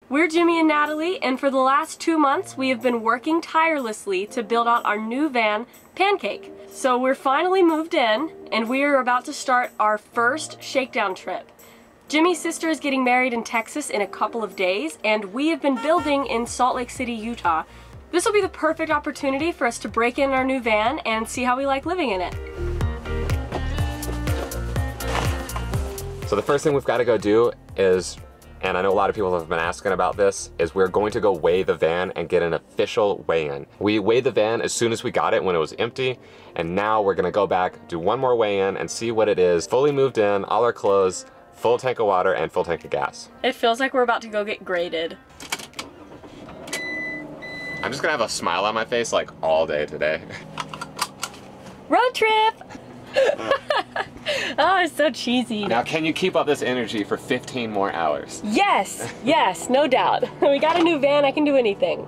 We're Jimmy and Natalie, and for the last 2 months we have been working tirelessly to build out our new van, Pancake. So we're finally moved in, and we are about to start our first shakedown trip. Jimmy's sister is getting married in Texas in a couple of days, and we have been building in Salt Lake City, Utah. This will be the perfect opportunity for us to break in our new van and see how we like living in it. So the first thing we've got to go do is, and I know a lot of people have been asking about this, is we're going to go weigh the van and get an official weigh-in. We weighed the van as soon as we got it when it was empty, and now we're gonna go back, do one more weigh-in and see what it is. Fully moved in, all our clothes, full tank of water and full tank of gas. It feels like we're about to go get graded. I'm just gonna have a smile on my face like all day today. Road trip! Oh, it's so cheesy. Now, can you keep up this energy for 15 more hours? Yes, yes, no doubt. We got a new van, I can do anything.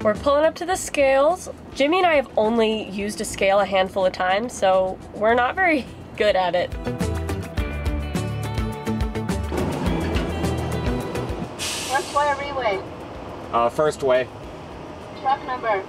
We're pulling up to the scales. Jimmy and I have only used a scale a handful of times, so we're not very good at it. First way or reweigh? First way. Truck number?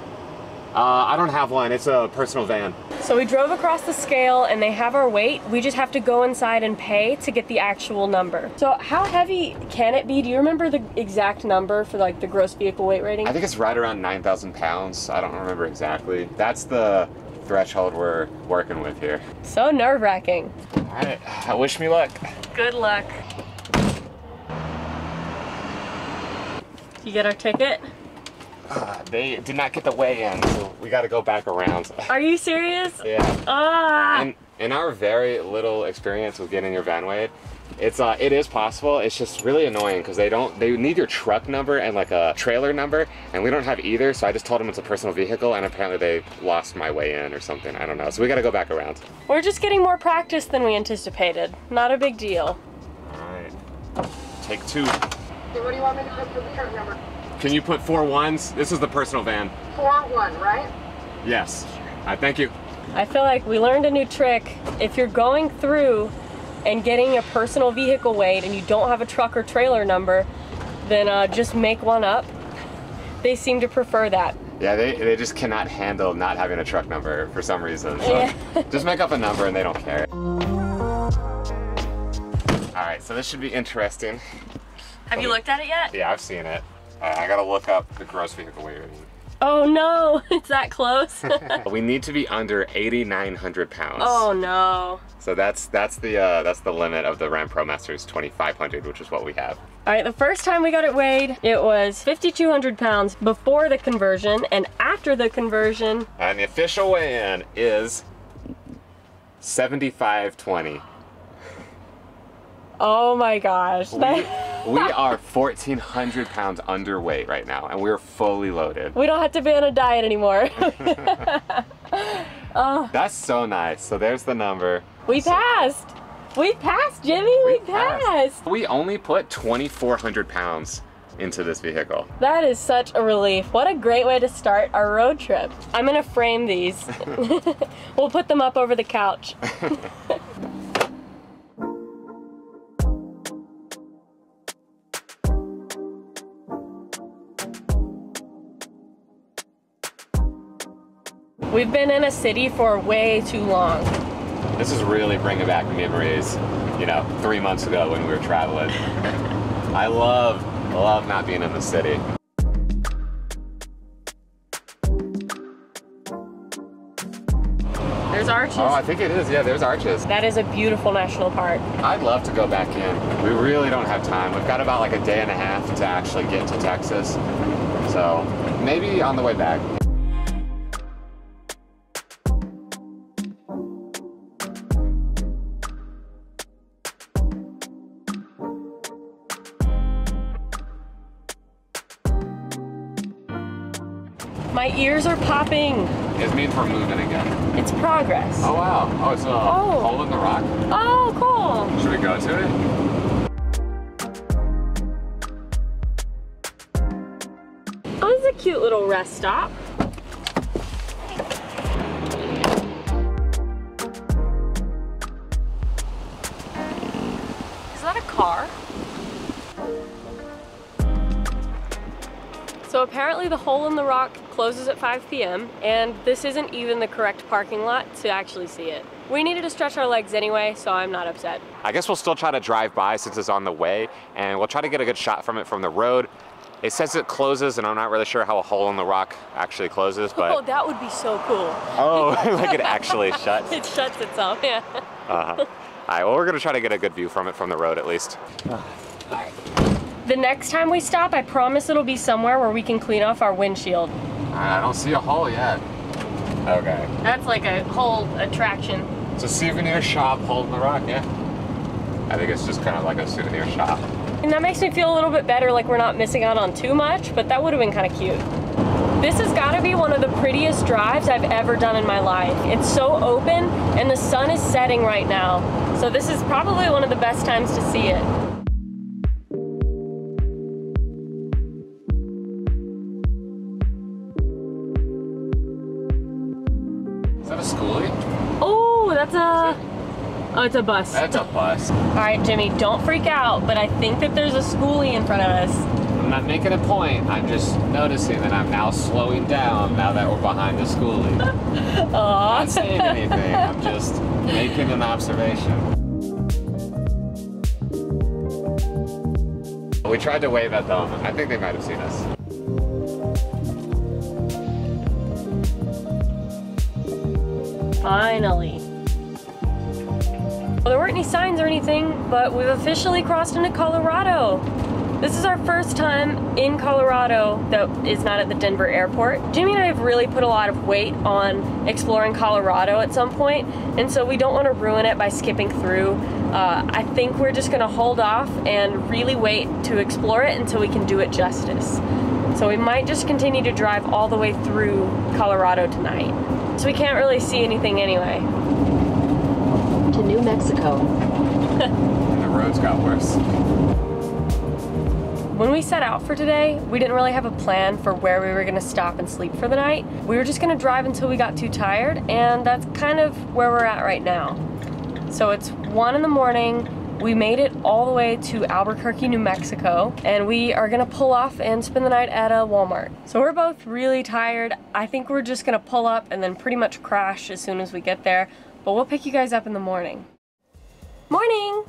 I don't have one, it's a personal van. So we drove across the scale and they have our weight. We just have to go inside and pay to get the actual number. So how heavy can it be? Do you remember the exact number for like the gross vehicle weight rating? I think it's right around 9,000 pounds. I don't remember exactly. That's the threshold we're working with here. So nerve-wracking. All right, wish me luck. Good luck. You get our ticket? They did not get the weigh-in, so we got to go back around. Are you serious? Yeah. Ah. In our very little experience with getting your van weighed, it is possible. It's just really annoying because they need your truck number and like a trailer number, and we don't have either. So I just told them it's a personal vehicle, and apparently they lost my weigh-in or something. I don't know. So we got to go back around. We're just getting more practice than we anticipated. Not a big deal. All right. Take 2. So what do you want me to put for the truck number? Can you put 4 1s? This is the personal van. 4-1, right? Yes. Thank you. I feel like we learned a new trick. If you're going through and getting a personal vehicle weighed and you don't have a truck or trailer number, then just make one up. They seem to prefer that. Yeah, they just cannot handle not having a truck number for some reason. So yeah. Just make up a number and they don't care. All right, so this should be interesting. Have you looked at it yet? Yeah, I've seen it. I gotta look up the gross vehicle weight rating. Oh no, it's that close. We need to be under 8,900 pounds. Oh no. So that's the limit of the Ram Promaster's 2,500, which is what we have. All right, the first time we got it weighed, it was 5,200 pounds before the conversion, and after the conversion. And the official weigh-in is 7,520. Oh my gosh. We are 1,400 pounds underweight right now, and we're fully loaded. We don't have to be on a diet anymore. Oh. That's so nice. So there's the number. We passed. We passed, Jimmy. We passed. We only put 2,400 pounds into this vehicle. That is such a relief. What a great way to start our road trip. I'm gonna frame these. We'll put them up over the couch. We've been in a city for way too long. This is really bringing back memories, you know, 3 months ago when we were traveling. I love not being in the city. There's arches. Oh, I think it is. Yeah, there's arches. That is a beautiful national park. I'd love to go back in. We really don't have time. We've got about like a day and a half to actually get to Texas. So maybe on the way back. My ears are popping. It means we're moving again. It's progress. Oh wow. Oh, it's a hole in the rock? Oh, cool. Should we go to it? Oh, this is a cute cute little rest stop. Is that a car? So apparently the hole in the rock closes at 5 p.m. and this isn't even the correct parking lot to actually see it. We needed to stretch our legs anyway, so I'm not upset. I guess we'll still try to drive by since it's on the way, and we'll try to get a good shot from it from the road. It says it closes, and I'm not really sure how a hole in the rock actually closes, but... Oh, that would be so cool. Oh, like it actually shuts? It shuts itself, yeah. All right, well, we're gonna try to get a good view from it from the road at least. The next time we stop, I promise it'll be somewhere where we can clean off our windshield. I don't see a hole yet. Okay. That's like a whole attraction. It's a souvenir shop, hole in the rock, yeah. I think it's just kind of like a souvenir shop. And that makes me feel a little bit better, like we're not missing out on too much, but that would have been kind of cute. This has got to be one of the prettiest drives I've ever done in my life. It's so open, and the sun is setting right now. So this is probably one of the best times to see it. Is that a schoolie? Oh, that's a... Oh, it's a bus. That's a bus. All right, Jimmy, don't freak out, but I think that there's a schoolie in front of us. I'm not making a point. I'm just noticing that I'm now slowing down now that we're behind the schoolie. I'm not saying anything. I'm just making an observation. We tried to wave at them. I think they might have seen us. Finally. Well, there weren't any signs or anything, but we've officially crossed into Colorado. This is our first time in Colorado that is not at the Denver airport. Jimmy and I have really put a lot of weight on exploring Colorado at some point, and so we don't want to ruin it by skipping through. I think we're just gonna hold off and really wait to explore it until we can do it justice. So we might just continue to drive all the way through Colorado tonight. So we can't really see anything anyway. To New Mexico. And the roads got worse. When we set out for today, we didn't really have a plan for where we were gonna stop and sleep for the night. We were just gonna drive until we got too tired, and that's kind of where we're at right now. So it's 1 in the morning. We made it all the way to Albuquerque, New Mexico, and we are gonna pull off and spend the night at a Walmart. So we're both really tired. I think we're just gonna pull up and then pretty much crash as soon as we get there, but we'll pick you guys up in the morning. Morning!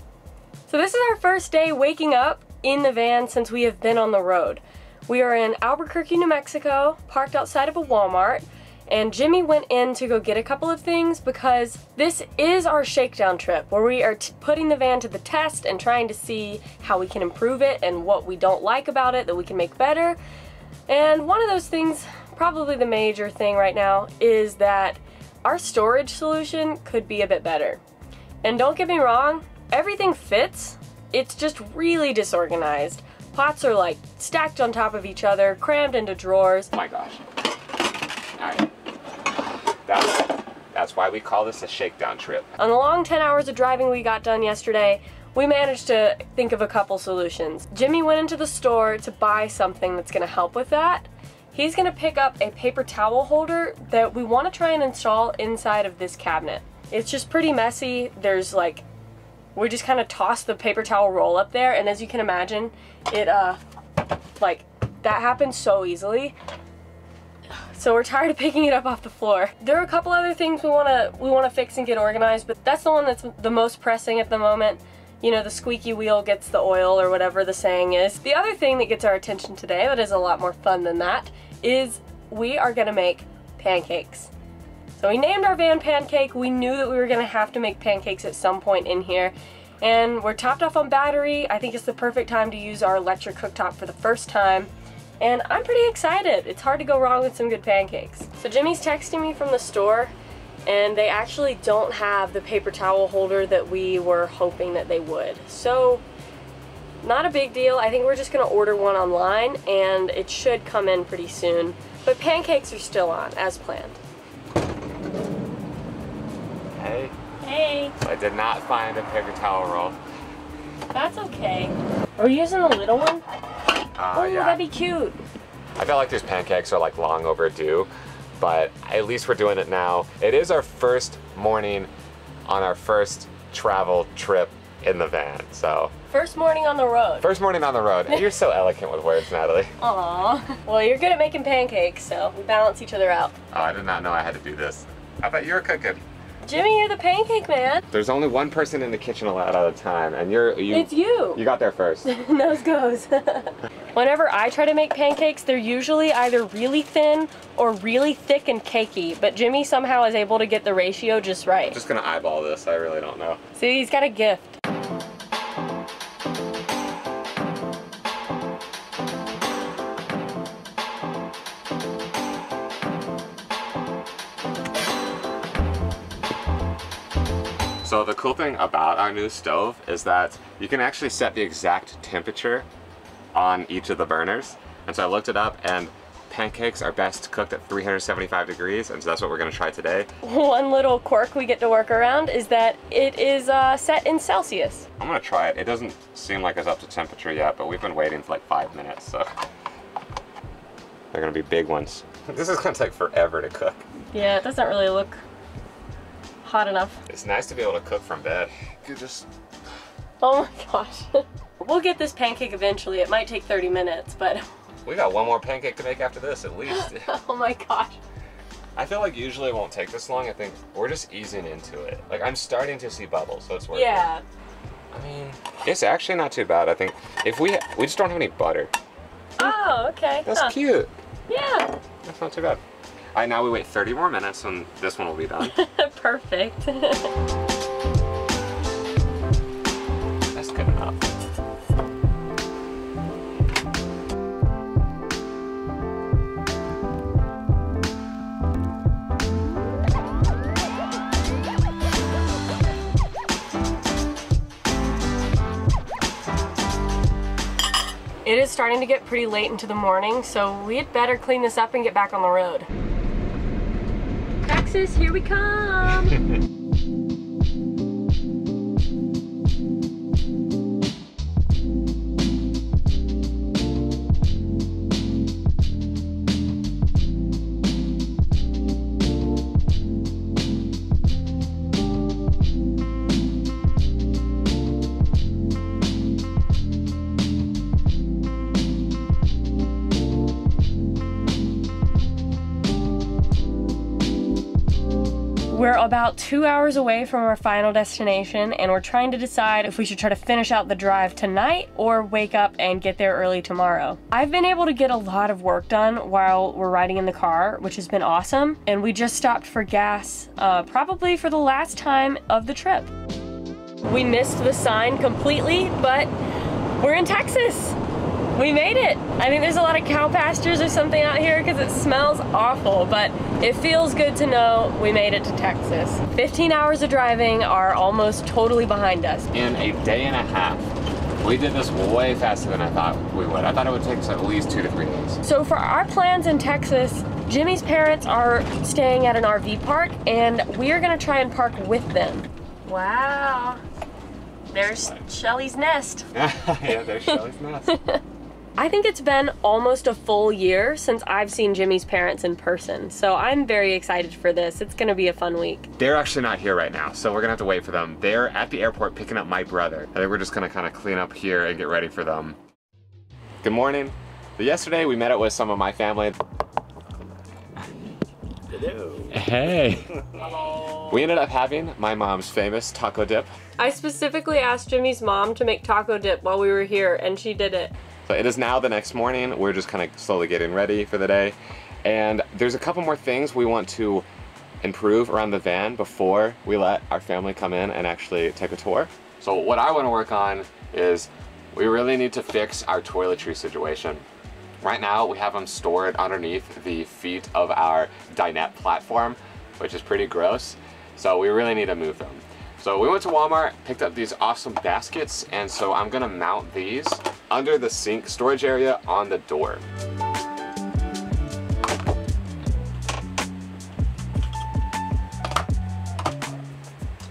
So this is our first day waking up in the van since we have been on the road. We are in Albuquerque, New Mexico, parked outside of a Walmart, and Jimmy went in to go get a couple of things because this is our shakedown trip where we are putting the van to the test and trying to see how we can improve it and what we don't like about it that we can make better. And one of those things, probably the major thing right now, is that our storage solution could be a bit better. And don't get me wrong, everything fits. It's just really disorganized. Pots are like stacked on top of each other, crammed into drawers. Oh my gosh. All right. That's why we call this a shakedown trip. On the long 10 hours of driving we got done yesterday, we managed to think of a couple solutions. Jimmy went into the store to buy something that's gonna help with that. He's gonna pick up a paper towel holder that we wanna try and install inside of this cabinet. It's just pretty messy. There's like, we just kind of toss the paper towel roll up there, and as you can imagine, it like that happens so easily. So we're tired of picking it up off the floor. There are a couple other things we wanna fix and get organized, but that's the one that's the most pressing at the moment. You know, the squeaky wheel gets the oil, or whatever the saying is. The other thing that gets our attention today, that is a lot more fun than that, is we are gonna make pancakes. So we named our van Pancake. We knew that we were gonna have to make pancakes at some point in here. And we're topped off on battery. I think it's the perfect time to use our electric cooktop for the first time. And I'm pretty excited. It's hard to go wrong with some good pancakes. So Jimmy's texting me from the store, and they actually don't have the paper towel holder that we were hoping that they would. So, not a big deal. I think we're just gonna order one online, and it should come in pretty soon. But pancakes are still on, as planned. Hey. Hey. I did not find a paper towel roll. That's okay. Are we using the little one? Oh, yeah. that'd be cute. I feel like these pancakes are like long overdue, but at least we're doing it now. It is our first morning on our first travel trip in the van, so. First morning on the road. First morning on the road. You're so eloquent with words, Natalie. Aw. Well, you're good at making pancakes, so we balance each other out. Oh, I did not know I had to do this. I thought you were cooking. Jimmy, you're the pancake man. There's only one person in the kitchen allowed at a time, and It's you. You got there first. Nose goes. Whenever I try to make pancakes, they're usually either really thin or really thick and cakey, but Jimmy somehow is able to get the ratio just right. I'm just gonna eyeball this, I really don't know. See, he's got a gift. So the cool thing about our new stove is that you can actually set the exact temperature on each of the burners. And so I looked it up, and pancakes are best cooked at 375 degrees, and so that's what we're gonna try today. One little quirk we get to work around is that it is set in Celsius. I'm gonna try it. It doesn't seem like it's up to temperature yet, but we've been waiting for like 5 minutes, so. They're gonna be big ones. This is gonna take forever to cook. Yeah, it doesn't really look hot enough. It's nice to be able to cook from bed. You could just... Oh my gosh. We'll get this pancake eventually. It might take 30 minutes, but... We got one more pancake to make after this, at least. Oh my gosh. I feel like usually it won't take this long. I think we're just easing into it. Like, I'm starting to see bubbles, so it's working. Yeah. I mean, it's actually not too bad. I think if we just don't have any butter. Oh, okay. That's cute. Yeah. That's not too bad. All right, now we wait 30 more minutes and this one will be done. Perfect. That's good enough. It is starting to get pretty late into the morning, so we had better clean this up and get back on the road. Texas, here we come! We're about 2 hours away from our final destination, and we're trying to decide if we should try to finish out the drive tonight or wake up and get there early tomorrow. I've been able to get a lot of work done while we're riding in the car, which has been awesome, and we just stopped for gas, probably for the last time of the trip. We missed the sign completely, but we're in Texas. We made it. I think there's a lot of cow pastures or something out here because it smells awful, but it feels good to know we made it to Texas. 15 hours of driving are almost totally behind us. In a day and a half. We did this way faster than I thought we would. I thought it would take us at least 2 to 3 days. So for our plans in Texas, Jimmy's parents are staying at an RV park, and we are gonna try and park with them. Wow. There's Shelly's nest. Yeah, there's Shelly's nest. I think it's been almost a full year since I've seen Jimmy's parents in person, so I'm very excited for this. It's gonna be a fun week. They're actually not here right now, so we're gonna have to wait for them. They're at the airport picking up my brother. I think we're just gonna kind of clean up here and get ready for them. Good morning. So yesterday we met up with some of my family. Hello. Hey. Hello. We ended up having my mom's famous taco dip. I specifically asked Jimmy's mom to make taco dip while we were here, and she did it. So it is now the next morning. We're just kind of slowly getting ready for the day. And there's a couple more things we want to improve around the van before we let our family come in and actually take a tour. So what I want to work on is we really need to fix our toiletry situation. Right now we have them stored underneath the feet of our dinette platform, which is pretty gross. So we really need to move them. So we went to Walmart, picked up these awesome baskets, and so I'm gonna mount these under the sink storage area on the door.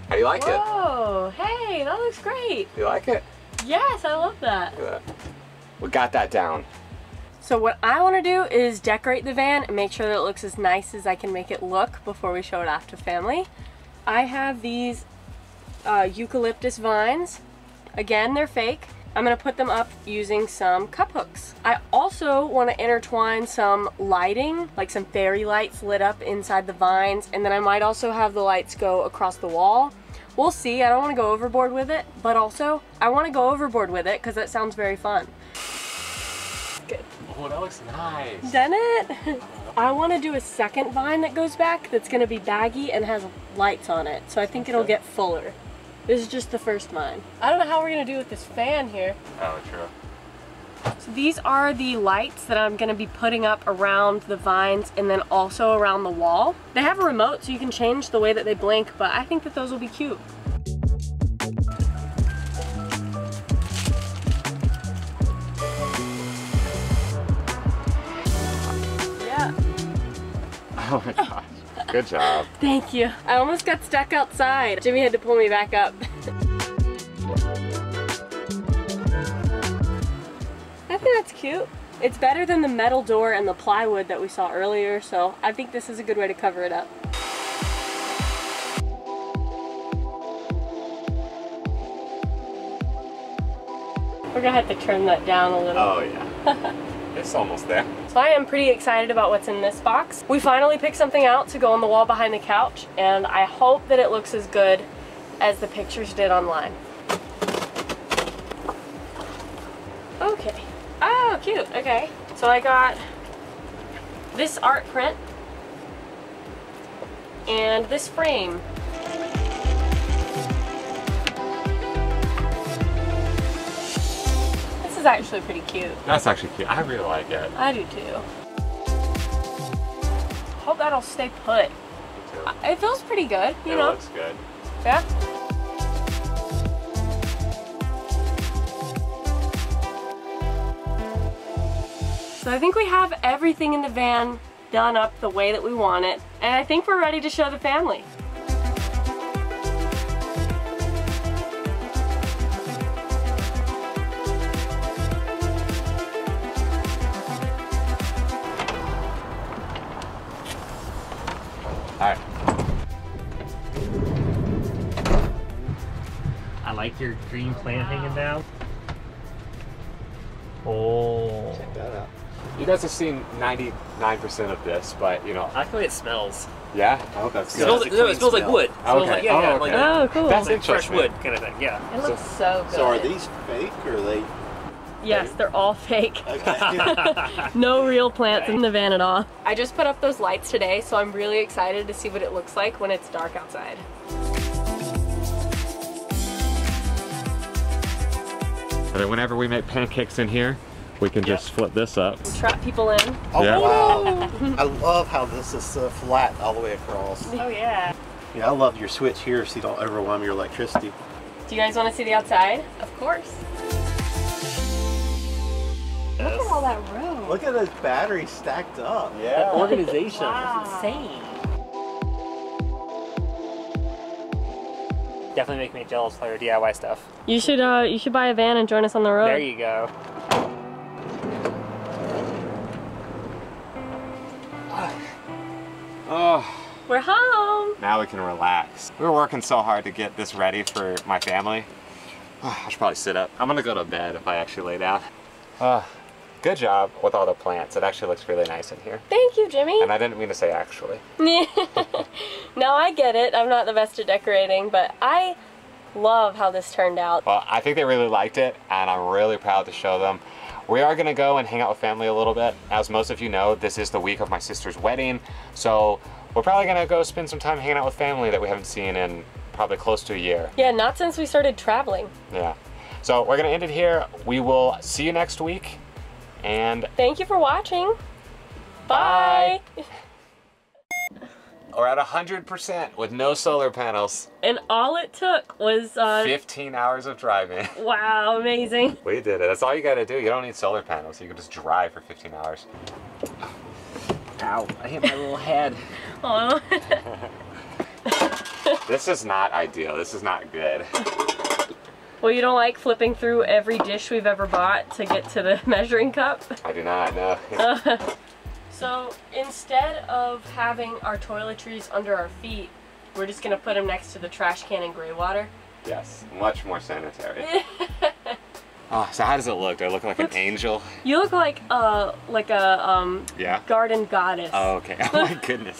How do you like it? Oh, hey, that looks great. You like it? Yes, I love that. Look at that. We got that down. So what I want to do is decorate the van and make sure that it looks as nice as I can make it look before we show it off to family. I have these eucalyptus vines. Again, they're fake. I'm going to put them up using some cup hooks. I also want to intertwine some lighting, like some fairy lights lit up inside the vines, and then I might also have the lights go across the wall. We'll see. I don't want to go overboard with it, but also I want to go overboard with it because that sounds very fun. Good. Oh, that looks nice. Doesn't it? I want to do a second vine that goes back that's going to be baggy and has lights on it, so I think it'll get fuller. This is just the first vine. I don't know how we're going to do with this fan here. Oh, true. So these are the lights that I'm going to be putting up around the vines and then also around the wall. They have a remote so you can change the way that they blink, but I think that those will be cute. Yeah. Oh my gosh. Good job. Thank you. I almost got stuck outside. Jimmy had to pull me back up. I think that's cute. It's better than the metal door and the plywood that we saw earlier, so I think this is a good way to cover it up. We're gonna have to turn that down a little. Oh yeah. It's almost there. So I am pretty excited about what's in this box. We finally picked something out to go on the wall behind the couch, and I hope that it looks as good as the pictures did online. Okay. Oh, cute. Okay. So I got this art print and this frame. This is actually pretty cute. That's actually cute. I really like it. I do too. Hope that'll stay put. Me too. It feels pretty good, you know? It looks good. Yeah. So I think we have everything in the van done up the way that we want it, and I think we're ready to show the family. Alright. I like your green plant hanging down. Oh. Check that out. You guys have seen 99% of this, but you know. I feel like it smells. Yeah? I hope that's It good. smells, no, it smells like wood. It smells Okay. like, yeah, yeah, Oh, like, okay. Oh, cool. That's like fresh interesting. wood kind of thing, yeah. It looks so good. So are these fake or are they? Yes, they're all fake. Okay. No real plants in the van at all. I just put up those lights today, so I'm really excited to see what it looks like when it's dark outside. And then whenever we make pancakes in here, we can just flip this up. Trap people in. Oh Yeah. wow! I love how this is flat all the way across. Oh yeah. Yeah, I love your switch here so you don't overwhelm your electricity. Do you guys want to see the outside? Of course. Look at all that room. Look at those batteries stacked up. That organization. Wow. That's insane. Definitely make me jealous for your DIY stuff. You should buy a van and join us on the road. There you go. Oh, We're home. now we can relax. We were working so hard to get this ready for my family. I should probably sit up. I'm gonna go to bed if I actually lay down. Good job with all the plants. It actually looks really nice in here. Thank you, Jimmy. And I didn't mean to say actually. No, I get it. I'm not the best at decorating, but I love how this turned out. Well, I think they really liked it, and I'm really proud to show them. We are gonna go and hang out with family a little bit. As most of you know, this is the week of my sister's wedding, so we're probably gonna go spend some time hanging out with family that we haven't seen in probably close to a year. Yeah, not since we started traveling. Yeah. So we're gonna end it here. We will see you next week, and Thank you for watching. Bye. we're at 100% with no solar panels. And all it took was 15 hours of driving. wow, amazing. We did it. That's all you gotta do. You don't need solar panels. You can just drive for 15 hours. Ow, I hit my little head. Aw. This is not ideal. This is not good. Well, you don't like flipping through every dish we've ever bought to get to the measuring cup? I do not, no. So instead of having our toiletries under our feet, we're just gonna put them next to the trash can in gray water. Yes, much more sanitary. Oh, so how does it look? Do I look like an angel? You look like a Yeah? garden goddess. Oh, okay. Oh my goodness.